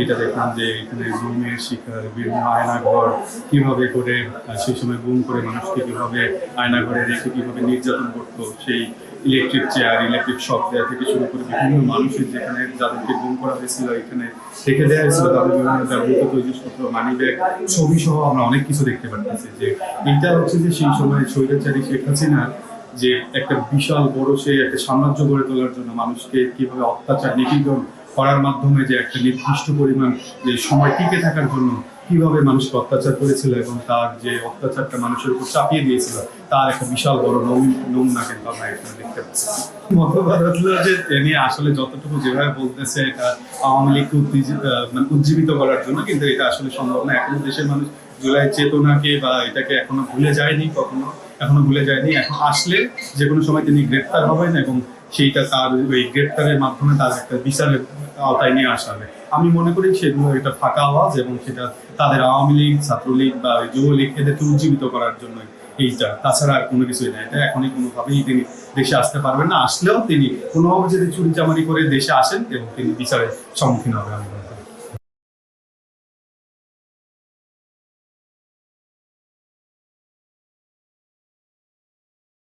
এটা দেখলাম যে এখানে গুমের শিকার, বিভিন্ন আয়নাঘর কিভাবে করে সেই সময় গুম করে মানুষকে কিভাবে আয়নাঘরে রেখে কিভাবে নির্যাতন করতো, সেই ইলেকট্রিক চেয়ার, ইলেকট্রিক শক দেওয়া থেকে শুরু করে বিভিন্ন মানুষের যেখানে যাদেরকে গুম করা হয়েছিল এখানে রেখে দেওয়া হয়েছিল, তাদের বিভিন্ন ব্যবহৃত জিনিসপত্র, মানি ব্যাগ, ছবি সহ আমরা অনেক কিছু দেখতে পাচ্ছি। যে এটা হচ্ছে যে সেই সময় স্বৈরাচারী শেখ হাসিনা যে একটা বিশাল বড় সেই একটা সাম্রাজ্য গড়ে তোলার জন্য মানুষকে কিভাবে অত্যাচার নিপীড়ন করার মাধ্যমে যে একটা নির্দিষ্ট পরিমাণ যে সময় টিকে থাকার জন্য কিভাবে মানুষকে অত্যাচার করেছিল এবং তার যে অত্যাচারটা মানুষের উপর চাপিয়ে দিয়েছিল তার একটা বিশাল বড় নমুনা কিন্তু আমরা এখানে দেখতে পাচ্ছি। মতবাদ হলো যে তিনি আসলে যতটুকু যেভাবে বলতেছে এটা আওয়ামী লীগকে উজ্জীবিত করার জন্য, কিন্তু এটা আসলে সম্ভব না। এখনো দেশের মানুষ জুলাই চেতনাকে বা এটাকে এখনো ভুলে যায়নি, এখনো ভুলে যায়নি। এখন আসলে যে কোনো সময় তিনি গ্রেপ্তার হবেন এবং সেইটা তার ওই গ্রেপ্তারের মাধ্যমে তার একটা বিচারের আওতায় নিয়ে আসা হবে। আমি মনে করি সেগুলো এটা ফাঁকা আওয়াজ এবং সেটা তাদের আওয়ামী লীগ, ছাত্রলীগ বা যুবলীগ এদেরকে উজ্জীবিত করার জন্য এইটা, তাছাড়া আর কোনো কিছুই না। এটা এখনই কোনোভাবেই তিনি দেশে আসতে পারবেন না। আসলেও তিনি কোনোভাবে যদি চুরি চামারি করে দেশে আসেন এবং তিনি বিচারের সম্মুখীন হবে।